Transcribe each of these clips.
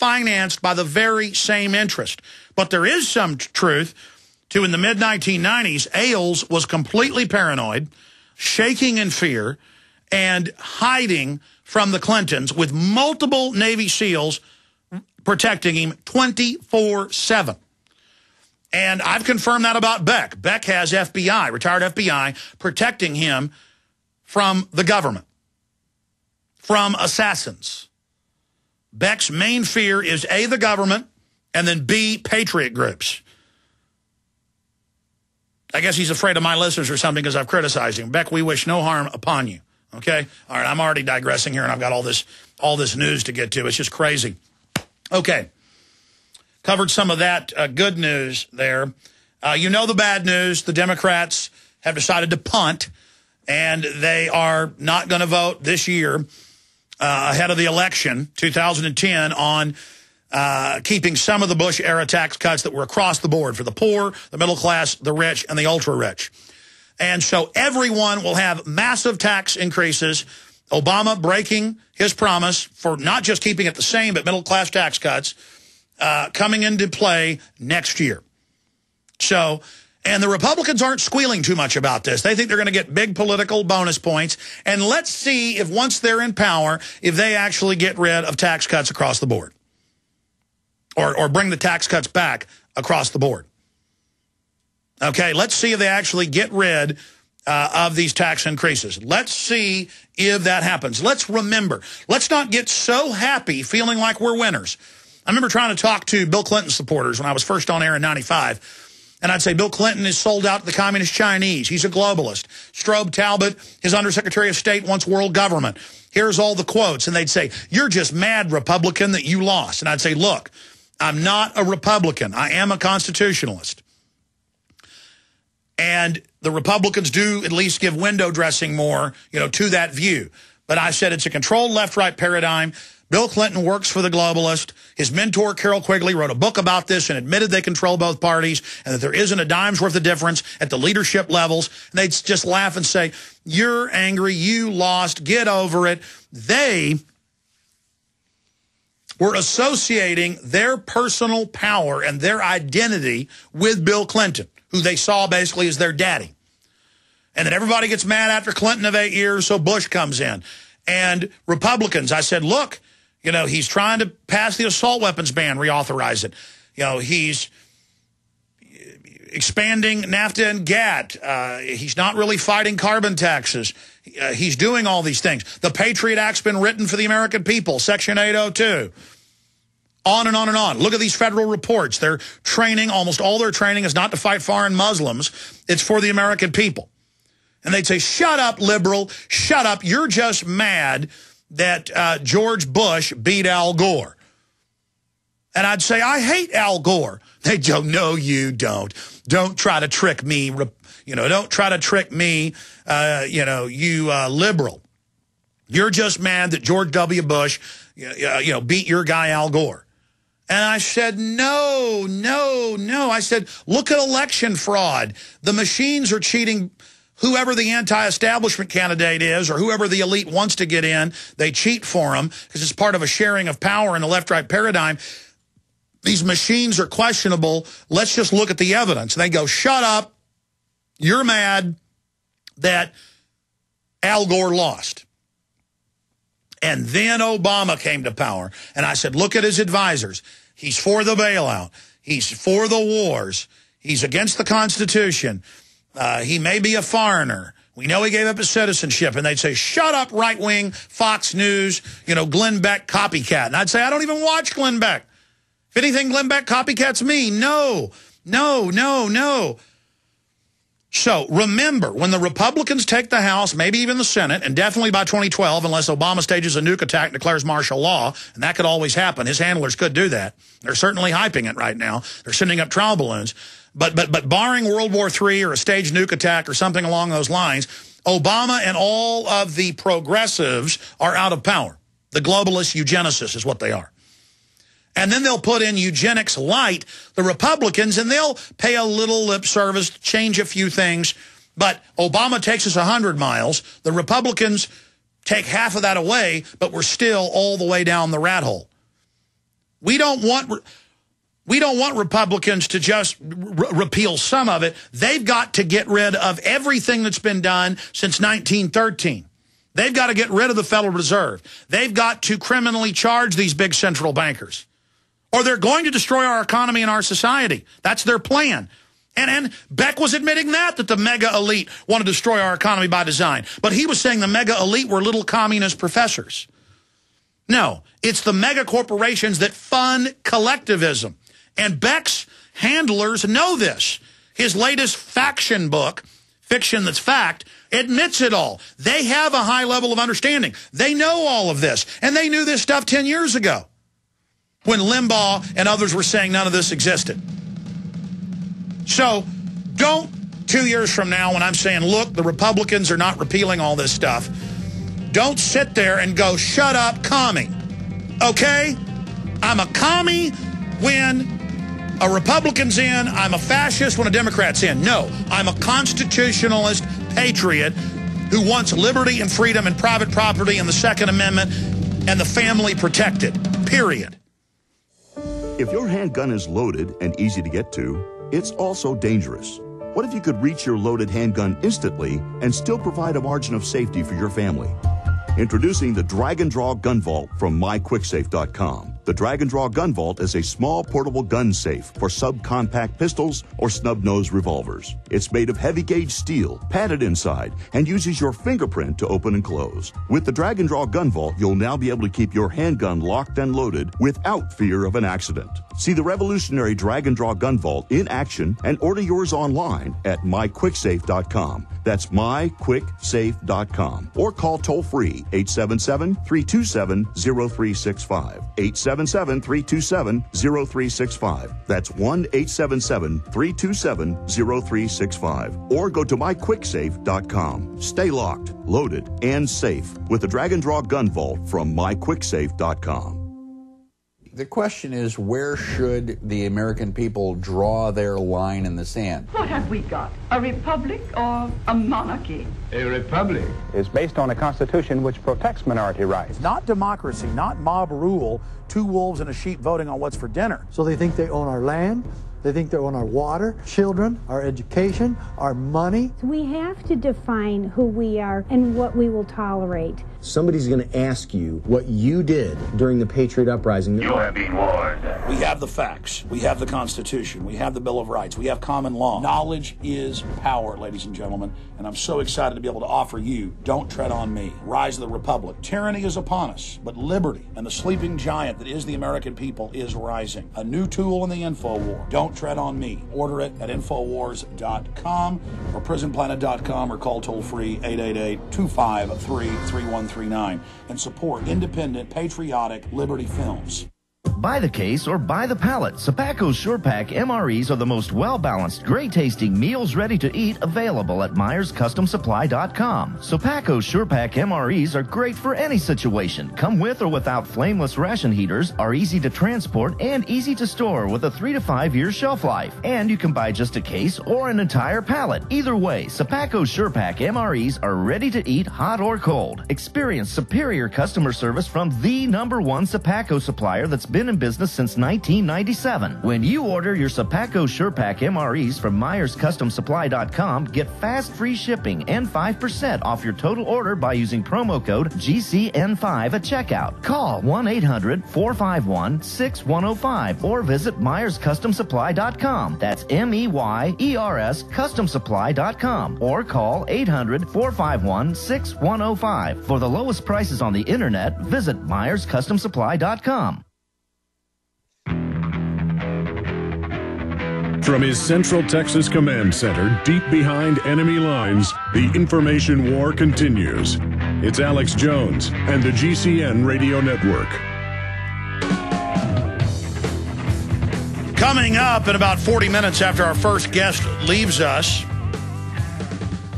financed by the very same interest. But there is some truth to, in the mid-1990s, Ailes was completely paranoid, shaking in fear, and hiding from the Clintons with multiple Navy SEALs protecting him 24/7. And I've confirmed that about Beck. Beck has FBI, retired FBI, protecting him from the government, from assassins. Beck's main fear is A, the government, and then B, patriot groups. I guess he's afraid of my listeners or something because I've criticized him. Beck, we wish no harm upon you. Okay? All right, I'm already digressing here, and I've got all this news to get to. It's just crazy. Okay. Covered some of that good news there. You know the bad news. The Democrats have decided to punt, and they are not going to vote this year ahead of the election, 2010, on keeping some of the Bush-era tax cuts that were across the board for the poor, the middle class, the rich, and the ultra-rich. And so everyone will have massive tax increases. Obama breaking his promise for not just keeping it the same, but middle-class tax cuts coming into play next year. So, and the Republicans aren't squealing too much about this. They think they're going to get big political bonus points. And let's see if once they're in power, if they actually get rid of tax cuts across the board. Or bring the tax cuts back across the board. Okay, let's see if they actually get rid of these tax increases. Let's see if that happens. Let's remember, let's not get so happy feeling like we're winners. I remember trying to talk to Bill Clinton supporters when I was first on air in '95. And I'd say, Bill Clinton is sold out to the communist Chinese. He's a globalist. Strobe Talbot, his undersecretary of state, wants world government. Here's all the quotes. And they'd say, you're just mad, Republican, that you lost. And I'd say, look, I'm not a Republican. I am a constitutionalist. And the Republicans do at least give window dressing more, to that view. But I said it's a controlled left-right paradigm. Bill Clinton works for the globalist. His mentor, Carol Quigley, wrote a book about this and admitted they control both parties and that there isn't a dime's worth of difference at the leadership levels. And they'd just laugh and say, you're angry, you lost, get over it. They were associating their personal power and their identity with Bill Clinton, who they saw basically as their daddy. And then everybody gets mad after Clinton of 8 years, so Bush comes in. And Republicans, I said, look, he's trying to pass the assault weapons ban, reauthorize it. He's expanding NAFTA and GATT. He's not really fighting carbon taxes. He's doing all these things. The Patriot Act's been written for the American people, Section 802. On and on and on. Look at these federal reports. They're training, almost all their training is not to fight foreign Muslims. It's for the American people. And they'd say, shut up, liberal. Shut up. You're just mad that George Bush beat Al Gore. And I'd say, I hate Al Gore. They'd go, no, you don't. Don't try to trick me. Don't try to trick me, you liberal. You're just mad that George W. Bush, beat your guy Al Gore. And I said, no. I said, look at election fraud. The machines are cheating whoever the anti-establishment candidate is or whoever the elite wants to get in. They cheat for them because it's part of a sharing of power in the left-right paradigm. These machines are questionable. Let's just look at the evidence. And they go, shut up. You're mad that Al Gore lost. And then Obama came to power. And I said, look at his advisors. He's for the bailout. He's for the wars. He's against the Constitution. He may be a foreigner. We know he gave up his citizenship. And they'd say, shut up, right-wing, Fox News, Glenn Beck copycat. And I'd say, I don't even watch Glenn Beck. If anything, Glenn Beck copycats me. No. So remember, when the Republicans take the House, maybe even the Senate, and definitely by 2012, unless Obama stages a nuke attack and declares martial law, and that could always happen. His handlers could do that. They're certainly hyping it right now. They're sending up trial balloons. But barring World War III or a staged nuke attack or something along those lines, Obama and all of the progressives are out of power. The globalist eugenicists is what they are. And then they'll put in eugenics light, the Republicans, and they'll pay a little lip service, change a few things. But Obama takes us 100 miles. The Republicans take half of that away, but we're still all the way down the rat hole. We don't want Republicans to just repeal some of it. They've got to get rid of everything that's been done since 1913. They've got to get rid of the Federal Reserve. They've got to criminally charge these big central bankers, or they're going to destroy our economy and our society. That's their plan. And Beck was admitting that the mega elite want to destroy our economy by design. But he was saying the mega elite were little communist professors. No, it's the mega corporations that fund collectivism. And Beck's handlers know this. His latest faction book, Fiction That's Fact, admits it all. They have a high level of understanding. They know all of this. And they knew this stuff 10 years ago when Limbaugh and others were saying none of this existed. So don't 2 years from now when I'm saying, look, the Republicans are not repealing all this stuff, don't sit there and go, shut up, commie. Okay? I'm a commie when a Republican's in. I'm a fascist when a Democrat's in. No, I'm a constitutionalist patriot who wants liberty and freedom and private property and the Second Amendment and the family protected. Period. If your handgun is loaded and easy to get to, it's also dangerous. What if you could reach your loaded handgun instantly and still provide a margin of safety for your family? Introducing the Drag and Draw Gun Vault from myquicksafe.com. The Drag and Draw Gun Vault is a small portable gun safe for subcompact pistols or snub-nosed revolvers. It's made of heavy-gauge steel, padded inside, and uses your fingerprint to open and close. With the Drag and Draw Gun Vault, you'll now be able to keep your handgun locked and loaded without fear of an accident. See the revolutionary Drag and Draw Gun Vault in action and order yours online at myquicksafe.com. That's myquicksafe.com. Or call toll-free 877-327-0365. 877-327-0365. That's 1-877-327-0365. Or go to myquicksafe.com. Stay locked, loaded, and safe with the Drag and Draw Gun Vault from myquicksafe.com. The question is, where should the American people draw their line in the sand? What have we got? A republic or a monarchy? A republic is based on a constitution which protects minority rights. Not democracy, not mob rule, two wolves and a sheep voting on what's for dinner. So they think they own our land, they think they own our water, children, our education, our money. We have to define who we are and what we will tolerate. Somebody's going to ask you what you did during the Patriot Uprising. You have been warned. We have the facts. We have the Constitution. We have the Bill of Rights. We have common law. Knowledge is power, ladies and gentlemen. And I'm so excited to be able to offer you Don't Tread on Me, Rise of the Republic. Tyranny is upon us, but liberty and the sleeping giant that is the American people is rising. A new tool in the info war. Don't Tread on Me. Order it at Infowars.com or PrisonPlanet.com or call toll-free 888-253-3139 and support independent, patriotic Liberty films. Buy the case or buy the pallet. Sapaco's Sure Pack MREs are the most well-balanced, great-tasting meals ready to eat available at MyersCustomSupply.com. Sapaco's Sure Pack MREs are great for any situation. Come with or without flameless ration heaters, are easy to transport, and easy to store with a 3 to 5 year shelf life. And you can buy just a case or an entire pallet. Either way, Sapaco's Sure Pack MREs are ready to eat hot or cold. Experience superior customer service from the #1 Sapaco supplier that's been in business since 1997. When you order your Sapaco Sure Pack MREs from MyersCustomSupply.com, get fast free shipping and 5% off your total order by using promo code GCN5 at checkout. Call 1-800-451-6105 or visit MyersCustomSupply.com. That's MEYERS CustomSupply.com or call 800-451-6105. For the lowest prices on the internet, visit MyersCustomSupply.com. From his Central Texas Command Center, deep behind enemy lines, the information war continues. It's Alex Jones and the GCN Radio Network. Coming up in about 40 minutes after our first guest leaves us,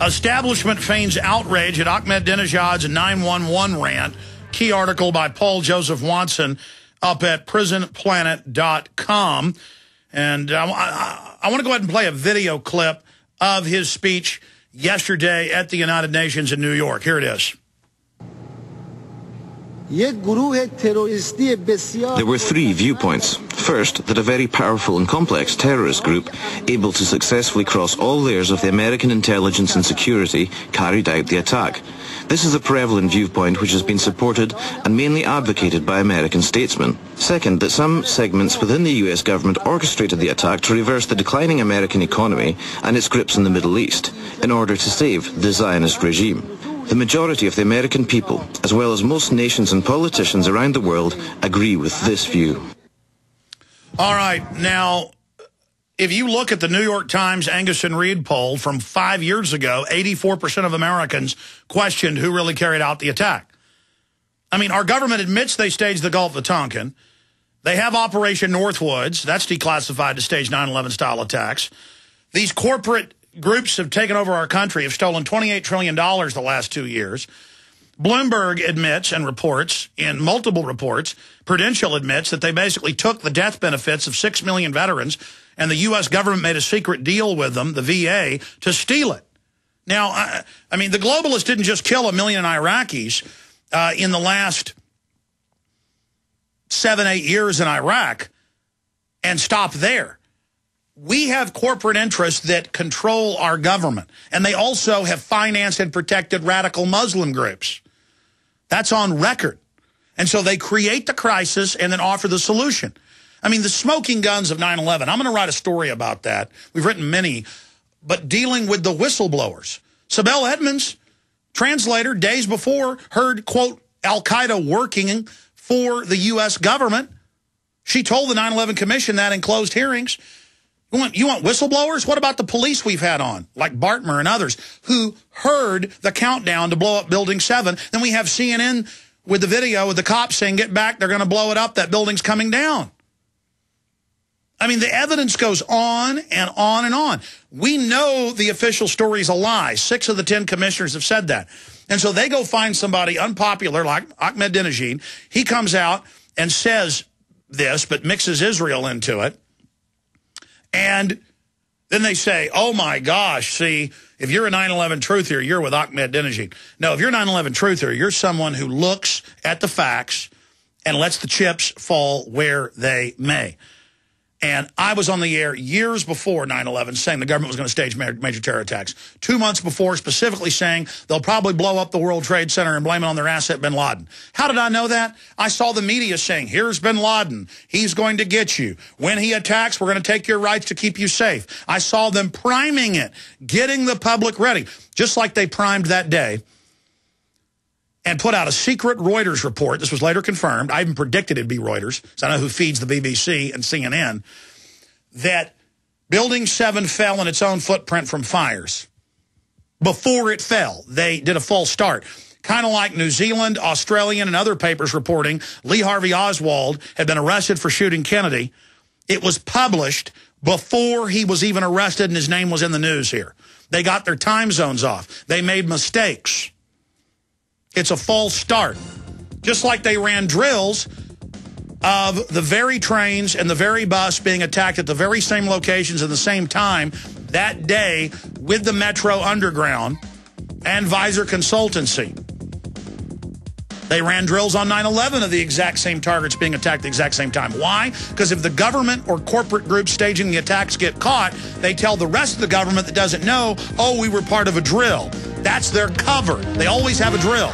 establishment feigns outrage at Ahmadinejad's 911 rant. Key article by Paul Joseph Watson up at PrisonPlanet.com. And I want to go ahead and play a video clip of his speech yesterday at the United Nations in New York. Here it is. There were three viewpoints. First, that a very powerful and complex terrorist group, able to successfully cross all layers of the American intelligence and security, carried out the attack. This is a prevalent viewpoint which has been supported and mainly advocated by American statesmen. Second, that some segments within the US government orchestrated the attack to reverse the declining American economy and its grips in the Middle East, in order to save the Zionist regime. The majority of the American people, as well as most nations and politicians around the world, agree with this view. All right, now, if you look at the New York Times Angus and Reid poll from 5 years ago, 84% of Americans questioned who really carried out the attack. I mean, our government admits they staged the Gulf of Tonkin. They have Operation Northwoods. That's declassified to stage 9/11 style attacks. These corporate groups have taken over our country, have stolen $28 trillion the last 2 years. Bloomberg admits and reports, in multiple reports, Prudential admits that they basically took the death benefits of 6 million veterans, and the U.S. government made a secret deal with them, the VA, to steal it. Now, I mean, the globalists didn't just kill 1 million Iraqis in the last 7-8 years in Iraq and stop there. We have corporate interests that control our government, and they also have financed and protected radical Muslim groups. That's on record. And so they create the crisis and then offer the solution. I mean, the smoking guns of 9/11, I'm going to write a story about that. We've written many, but dealing with the whistleblowers. Sibel Edmonds, translator, days before, heard, quote, Al-Qaeda working for the U.S. government. She told the 9/11 Commission that in closed hearings. You want whistleblowers? What about the police we've had on, like Bartmer and others, who heard the countdown to blow up Building 7? Then we have CNN with the video with the cops saying, get back, they're going to blow it up, that building's coming down. I mean, the evidence goes on and on and on. We know the official story is a lie. 6 of the 10 commissioners have said that. And so they go find somebody unpopular like Ahmadinejad. He comes out and says this, but mixes Israel into it. And then they say, oh, my gosh, see, if you're a 9/11 truther, you're with Ahmadinejad. No, if you're a 9/11 truther, you're someone who looks at the facts and lets the chips fall where they may. And I was on the air years before 9/11 saying the government was going to stage major terror attacks. 2 months before, specifically saying they'll probably blow up the World Trade Center and blame it on their asset, bin Laden. How did I know that? I saw the media saying, here's bin Laden. He's going to get you. When he attacks, we're going to take your rights to keep you safe. I saw them priming it, getting the public ready, just like they primed that day and put out a secret Reuters report. This was later confirmed. I even predicted it'd be Reuters, because I know who feeds the BBC and CNN, that Building 7 fell in its own footprint from fires. Before it fell, they did a false start. Kind of like New Zealand, Australian, and other papers reporting Lee Harvey Oswald had been arrested for shooting Kennedy. It was published before he was even arrested and his name was in the news here. They got their time zones off. They made mistakes. It's a false start. Just like they ran drills of the very trains and the very bus being attacked at the very same locations at the same time that day with the Metro Underground and Visor Consultancy. They ran drills on 9/11 of the exact same targets being attacked at the exact same time. Why? Because if the government or corporate groups staging the attacks get caught, they tell the rest of the government that doesn't know, oh, we were part of a drill. That's their cover. They always have a drill.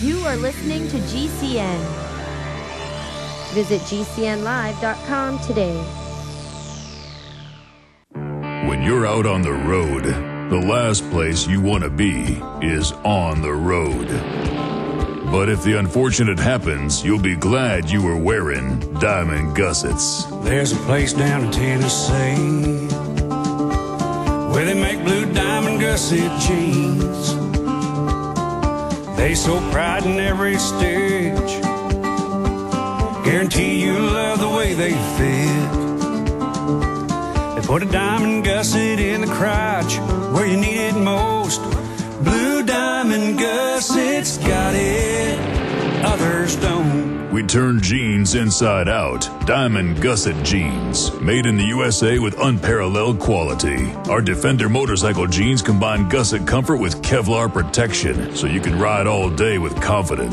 You are listening to GCN. Visit GCNlive.com today. When you're out on the road, the last place you want to be is on the road. But if the unfortunate happens, you'll be glad you were wearing diamond gussets. There's a place down in Tennessee where they make blue diamond gusset jeans. They so pride in every stitch, guarantee you love the way they fit. They put a diamond gusset in the crotch where you need it most. Blue diamond gussets got it. others don't. We turn jeans inside out. Diamond Gusset Jeans. Made in the USA with unparalleled quality. Our Defender motorcycle jeans combine gusset comfort with Kevlar protection, so you can ride all day with confidence.